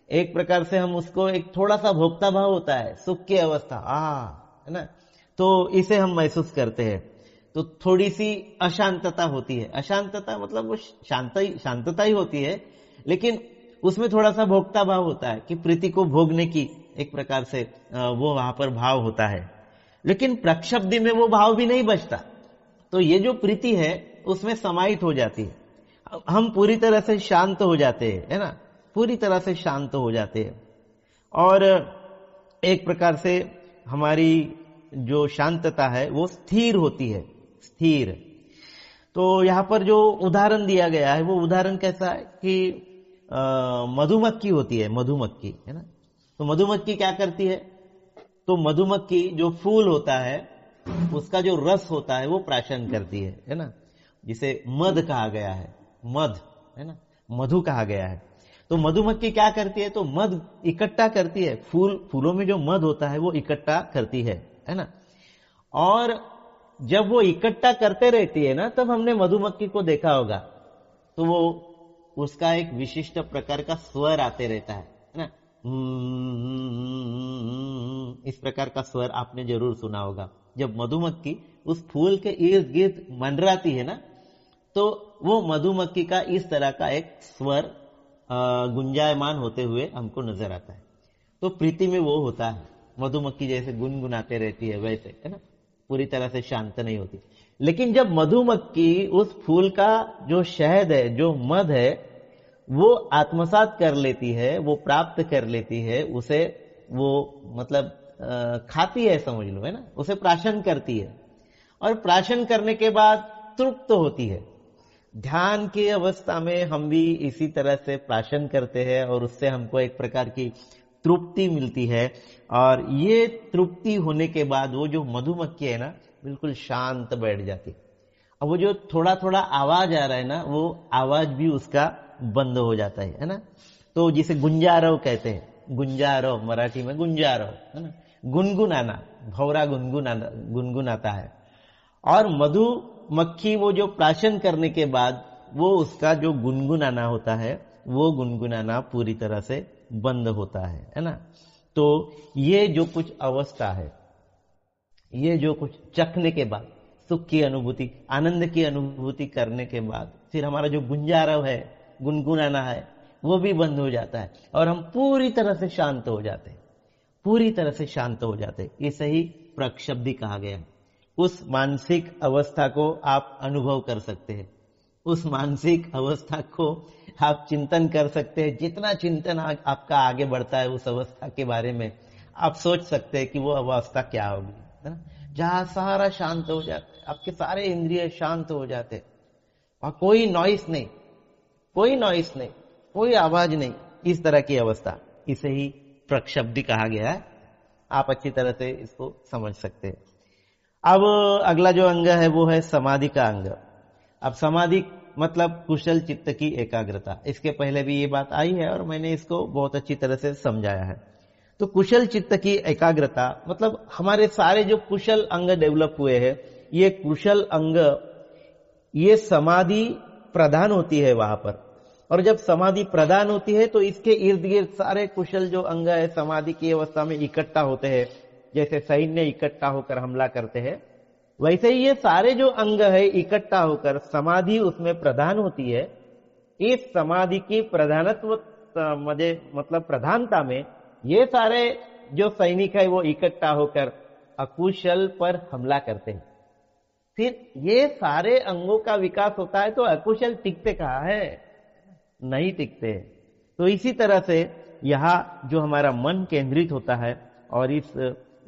एक प्रकार से हम उसको एक थोड़ा सा भोक्ता भाव होता है, सुख की अवस्था, है ना। तो इसे हम महसूस करते हैं। तो थोड़ी सी अशांतता होती है। अशांतता मतलब वो शांतता ही होती है, लेकिन उसमें थोड़ा सा भोक्ता भाव होता है कि प्रीति को भोगने की एक प्रकार से वो वहां पर भाव होता है। लेकिन प्रक्षब्धि में वो भाव भी नहीं बचता। तो ये जो प्रीति है उसमें समाहित हो जाती है, हम पूरी तरह से शांत हो जाते हैं, है ना, पूरी तरह से शांत हो जाते हैं। और एक प्रकार से हमारी जो शांतता है वो स्थिर होती है, स्थिर। तो यहां पर जो उदाहरण दिया गया है वो उदाहरण कैसा है कि मधुमक्खी होती है, मधुमक्खी, है ना। तो मधुमक्खी क्या करती है? तो मधुमक्खी जो फूल होता है उसका जो रस होता है वो प्राशन करती है ना, जिसे मध कहा गया है, मध, है ना, मधु कहा गया है। तो मधुमक्खी क्या करती है? तो मध इकट्ठा करती है, फूलों में जो मध होता है वो इकट्ठा करती है ना। और जब वो इकट्ठा करते रहती है ना, तब हमने मधुमक्खी को देखा होगा, तो वो उसका एक विशिष्ट प्रकार का स्वर आते रहता है ना। इस प्रकार का स्वर आपने जरूर सुना होगा। जब मधुमक्खी उस फूल के इर्द गिर्द मंडराती है ना, तो वो मधुमक्खी का इस तरह का एक स्वर गुंजायमान होते हुए हमको नजर आता है। तो प्रीति में वो होता है, मधुमक्खी जैसे गुनगुनाते रहती है वैसे, है ना, पूरी तरह से शांत नहीं होती। लेकिन जब मधुमक्खी उस फूल का जो शहद है, जो मध है, वो आत्मसात कर लेती है, वो प्राप्त कर लेती है, उसे वो मतलब खाती है, समझ लो, है ना, उसे प्राशन करती है। और प्राशन करने के बाद तृप्त होती है। ध्यान की अवस्था में हम भी इसी तरह से प्राशन करते हैं और उससे हमको एक प्रकार की तृप्ति मिलती है। और ये तृप्ति होने के बाद वो जो मधुमक्खी है ना, बिल्कुल शांत बैठ जाती। अब वो जो थोड़ा थोड़ा आवाज आ रहा है ना, वो आवाज भी उसका बंद हो जाता है ना। तो जिसे गुंजारव कहते हैं, गुंजारव मराठी में गुंजारव, है ना, गुनगुनाना, भौरा गुनगुनाता है। और मधुमक्खी वो जो प्राशन करने के बाद वो उसका जो गुनगुनाना होता है, वो गुनगुनाना पूरी तरह से बंद होता है ना। तो ये जो कुछ अवस्था है, ये जो कुछ चखने के बाद, सुख की अनुभूति, आनंद की अनुभूति करने के बाद, फिर हमारा जो गुंजारव है, गुनगुनाना है, वो भी बंद हो जाता है और हम पूरी तरह से शांत हो जाते हैं, पूरी तरह से शांत हो जाते हैं। इसे ही प्रक्षब्धि कहा गया है। उस मानसिक अवस्था को आप अनुभव कर सकते हैं, उस मानसिक अवस्था को आप चिंतन कर सकते हैं। जितना चिंतन आपका आगे बढ़ता है उस अवस्था के बारे में, आप सोच सकते हैं कि वो अवस्था क्या होगी, है ना, जहां सारा शांत हो जाता, आपके सारे इंद्रिय शांत हो जाते और कोई नॉइस नहीं, कोई नॉइस नहीं, कोई आवाज नहीं, इस तरह की अवस्था, इसे ही प्रक्षब्धि कहा गया है। आप अच्छी तरह से इसको समझ सकते हैं। अब अगला जो अंग है वो है समाधि का अंग। अब समाधि मतलब कुशल चित्त की एकाग्रता। इसके पहले भी ये बात आई है और मैंने इसको बहुत अच्छी तरह से समझाया है। तो कुशल चित्त की एकाग्रता मतलब हमारे सारे जो कुशल अंग डेवलप हुए हैं, ये कुशल अंग, ये समाधि प्रधान होती है वहां पर। और जब समाधि प्रधान होती है तो इसके इर्द गिर्द सारे कुशल जो अंग है समाधि की अवस्था में इकट्ठा होते हैं। जैसे सैन्य इकट्ठा होकर हमला करते हैं, वैसे ही ये सारे जो अंग है इकट्ठा होकर समाधि उसमें प्रधान होती है इस समाधि की प्रधानत्व मध्ये मतलब प्रधानता में ये सारे जो सैनिक है वो इकट्ठा होकर अकुशल पर हमला करते हैं। फिर ये सारे अंगों का विकास होता है तो अकुशल टिकते कहाँ है? नहीं टिकते। तो इसी तरह से यहाँ जो हमारा मन केंद्रित होता है और इस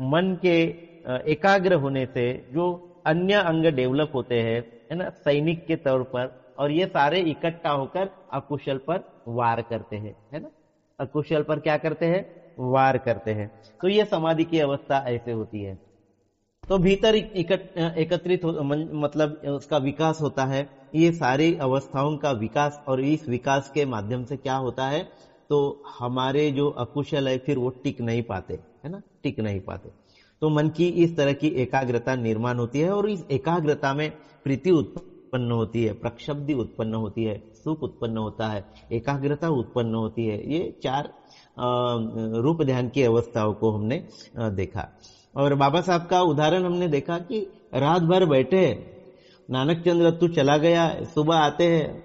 मन के एकाग्र होने से जो अन्य अंग डेवलप होते हैं, है ना, सैनिक के तौर पर, और ये सारे इकट्ठा होकर अकुशल पर वार करते हैं, है ना। अकुशल पर क्या करते हैं? वार करते हैं। तो ये समाधि की अवस्था ऐसे होती है। तो भीतर एकत्रित मतलब उसका विकास होता है। ये सारी अवस्थाओं का विकास, और इस विकास के माध्यम से क्या होता है, तो हमारे जो अकुशल है फिर वो टिक नहीं पाते, है ना, टिक नहीं पाते। तो मन की इस तरह की एकाग्रता निर्माण होती है, और इस एकाग्रता में प्रीति उत्पन्न होती है, प्रक्षब्धि उत्पन्न होती है, सुख उत्पन्न होता है, एकाग्रता उत्पन्न होती है। ये चार रूप ध्यान की अवस्थाओं को हमने देखा। और बाबा साहब का उदाहरण हमने देखा कि रात भर बैठे, नानक चंद रत्तू चला गया, सुबह आते हैं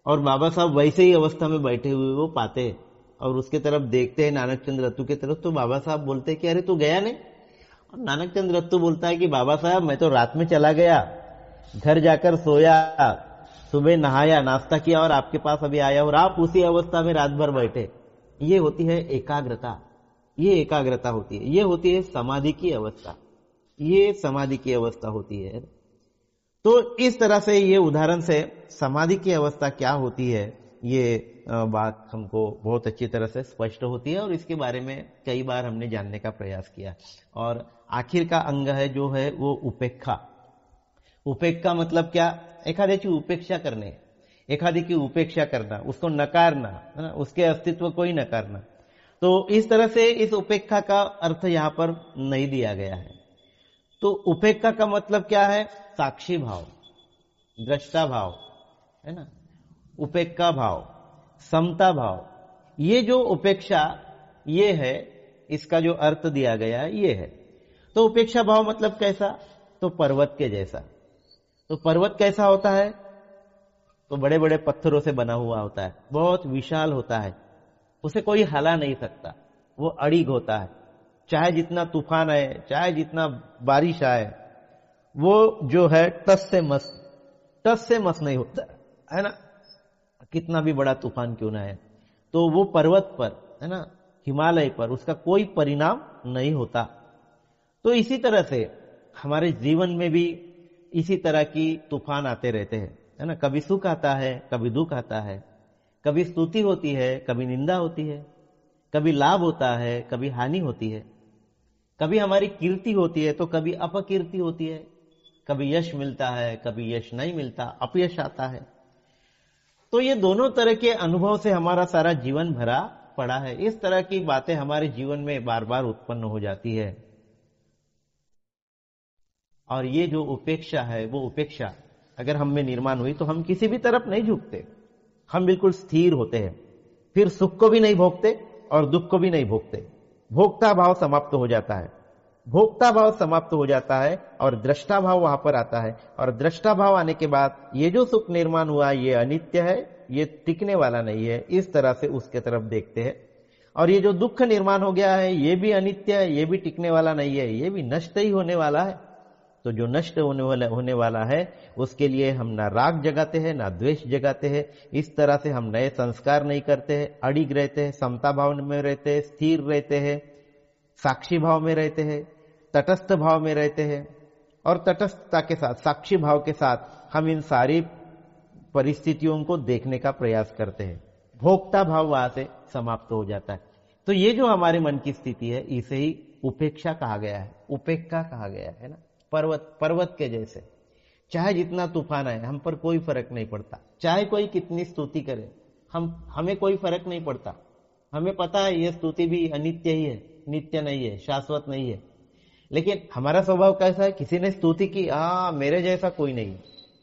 और बाबा साहब वैसे ही अवस्था में बैठे हुए वो पाते हैं, और उसके तरफ देखते हैं, नानक चंद रत्तू की तरफ। तो बाबा साहब बोलते हैं कि अरे तू गया नहीं? और नानक चंद रत्तू बोलता है कि बाबा साहब मैं तो रात में चला गया, घर जाकर सोया, सुबह नहाया, नाश्ता किया और आपके पास अभी आया, और आप उसी अवस्था में रात भर बैठे। ये होती है एकाग्रता, ये एकाग्रता होती है, ये होती है समाधि की अवस्था, ये समाधि की अवस्था होती है। तो इस तरह से ये उदाहरण से समाधि की अवस्था क्या होती है, ये बात हमको बहुत अच्छी तरह से स्पष्ट होती है, और इसके बारे में कई बार हमने जानने का प्रयास किया। और आखिर का अंग है जो है वो उपेक्षा। उपेक्षा मतलब क्या? एखाद्याची उपेक्षा करणे, एखादी की उपेक्षा करना, उसको नकारना, है ना, उसके अस्तित्व को ही नकारना। तो इस तरह से इस उपेक्षा का अर्थ यहाँ पर नहीं दिया गया है। तो उपेक्षा का मतलब क्या है? साक्षी भाव, दृष्टा भाव, है ना, उपेक्षा भाव, समता भाव। ये जो उपेक्षा ये है, इसका जो अर्थ दिया गया है ये है। तो उपेक्षा भाव मतलब कैसा? तो पर्वत के जैसा। तो पर्वत कैसा होता है? तो बड़े बड़े पत्थरों से बना हुआ होता है, बहुत विशाल होता है, उसे कोई हिला नहीं सकता, वो अड़िग होता है। चाहे जितना तूफान आए, चाहे जितना बारिश आए, वो जो है टस से मस नहीं होता है ना, कितना भी बड़ा तूफान क्यों ना है। तो वो पर्वत पर, है ना, हिमालय पर उसका कोई परिणाम नहीं होता। तो इसी तरह से हमारे जीवन में भी इसी तरह की तूफान आते रहते हैं, है ना। कभी सुख आता है, कभी दुख आता है, कभी स्तुति होती है, कभी निंदा होती है, कभी लाभ होता है, कभी हानि होती है, कभी हमारी कीर्ति होती है तो कभी अपकीर्ति होती है, कभी यश मिलता है, कभी यश नहीं मिलता, अपयश आता है। तो ये दोनों तरह के अनुभव से हमारा सारा जीवन भरा पड़ा है। इस तरह की बातें हमारे जीवन में बार बार उत्पन्न हो जाती है। और ये जो उपेक्षा है, वो उपेक्षा अगर हम में निर्माण हुई तो हम किसी भी तरफ नहीं झुकते, हम बिल्कुल स्थिर होते हैं। फिर सुख को भी नहीं भोगते और दुख को भी नहीं भोगते। भोक्ता भाव समाप्त हो जाता है, भोक्ता भाव समाप्त हो जाता है और दृष्टा भाव वहां पर आता है। और दृष्टा भाव आने के बाद ये जो सुख निर्माण हुआ ये अनित्य है, ये टिकने वाला नहीं है, इस तरह से उसके तरफ देखते हैं। और ये जो दुख निर्माण हो गया है ये भी अनित्य है, ये भी टिकने वाला नहीं है, ये भी नष्ट ही होने वाला है। तो जो नष्ट होने वाला है उसके लिए हम ना राग जगाते हैं ना द्वेष जगाते हैं। इस तरह से हम नए संस्कार नहीं करते हैं, अड़िग रहते हैं, समता भाव में रहते हैं, स्थिर रहते हैं, साक्षी भाव में रहते हैं, तटस्थ भाव में रहते हैं। और तटस्थता के साथ, साक्षी भाव के साथ हम इन सारी परिस्थितियों को देखने का प्रयास करते हैं। भोक्ता भाव वहां से समाप्त हो जाता है। तो ये जो हमारे मन की स्थिति है इसे ही उपेक्षा कहा गया है, उपेक्षा कहा गया है ना। पर्वत के जैसे, चाहे जितना तूफान आए हम पर कोई फर्क नहीं पड़ता, चाहे कोई कितनी स्तुति करे हमें कोई फर्क नहीं पड़ता। हमें पता है ये स्तुति भी अनित्य ही है, नित्य नहीं है, शाश्वत नहीं है। लेकिन हमारा स्वभाव कैसा है, किसी ने स्तुति की, मेरे जैसा कोई नहीं,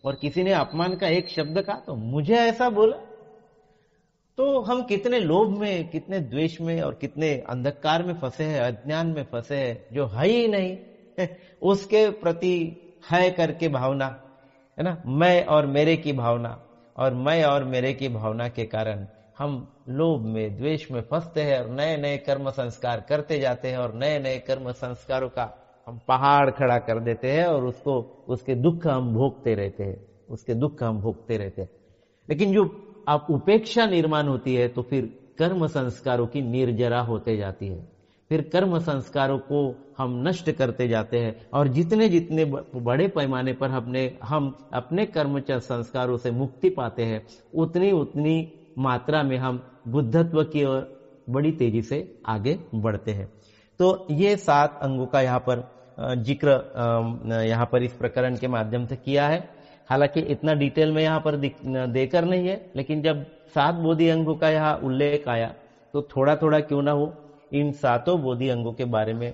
और किसी ने अपमान का एक शब्द कहा तो मुझे ऐसा बोला। तो हम कितने लोभ में, कितने द्वेष में और कितने अंधकार में फंसे हैं, अज्ञान में फंसे हैं, जो है ही नहीं उसके प्रति है करके भावना, है ना, मैं और मेरे की भावना, और मैं और मेरे की भावना के कारण हम लोभ में, द्वेष में फंसते हैं और नए नए कर्म संस्कार करते जाते हैं और नए नए कर्म संस्कारों का हम पहाड़ खड़ा कर देते हैं और उसके दुख हम भोगते रहते हैं, उसके दुख हम भोगते रहते हैं। लेकिन जो अब उपेक्षा निर्माण होती है तो फिर कर्म संस्कारों की निर्जरा होते जाती है, फिर कर्म संस्कारों को हम नष्ट करते जाते हैं और जितने जितने बड़े पैमाने पर हम अपने कर्म संस्कारों से मुक्ति पाते हैं, उतनी उतनी मात्रा में हम बुद्धत्व की ओर बड़ी तेजी से आगे बढ़ते हैं। तो ये 7 अंगों का यहाँ पर जिक्र यहाँ पर इस प्रकरण के माध्यम से किया है। हालांकि इतना डिटेल में यहाँ पर देकर नहीं है, लेकिन जब 7 बोधि अंगों का यहाँ उल्लेख आया तो थोड़ा थोड़ा क्यों ना हो इन 7 बोधि अंगों के बारे में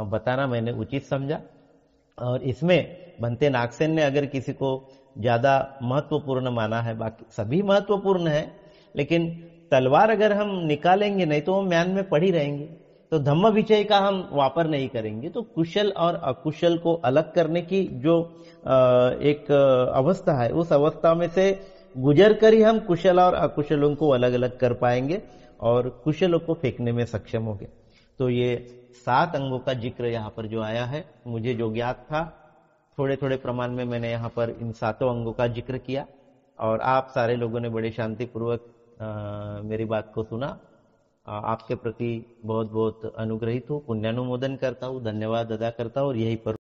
बताना मैंने उचित समझा। और इसमें भंते नागसेन ने अगर किसी को ज्यादा महत्वपूर्ण माना है, बाकी सभी महत्वपूर्ण है, लेकिन तलवार अगर हम निकालेंगे नहीं तो वो म्यान में पड़ी रहेंगे, तो धम्म विचय का हम वापर नहीं करेंगे, तो कुशल और अकुशल को अलग करने की जो एक अवस्था है, उस अवस्था में से गुजर कर ही हम कुशल और अकुशलों को अलग अलग कर पाएंगे और कुशलों को फेंकने में सक्षम होंगे। तो ये 7 अंगों का जिक्र यहाँ पर जो आया है, मुझे जो ज्ञात था थोड़े थोड़े प्रमाण में मैंने यहाँ पर इन 7 अंगों का जिक्र किया और आप सारे लोगों ने बड़े शांतिपूर्वक मेरी बात को सुना। आपके प्रति बहुत बहुत अनुग्रहित हूँ, पुण्यानुमोदन करता हूँ, धन्यवाद अदा करता हूँ और यही पर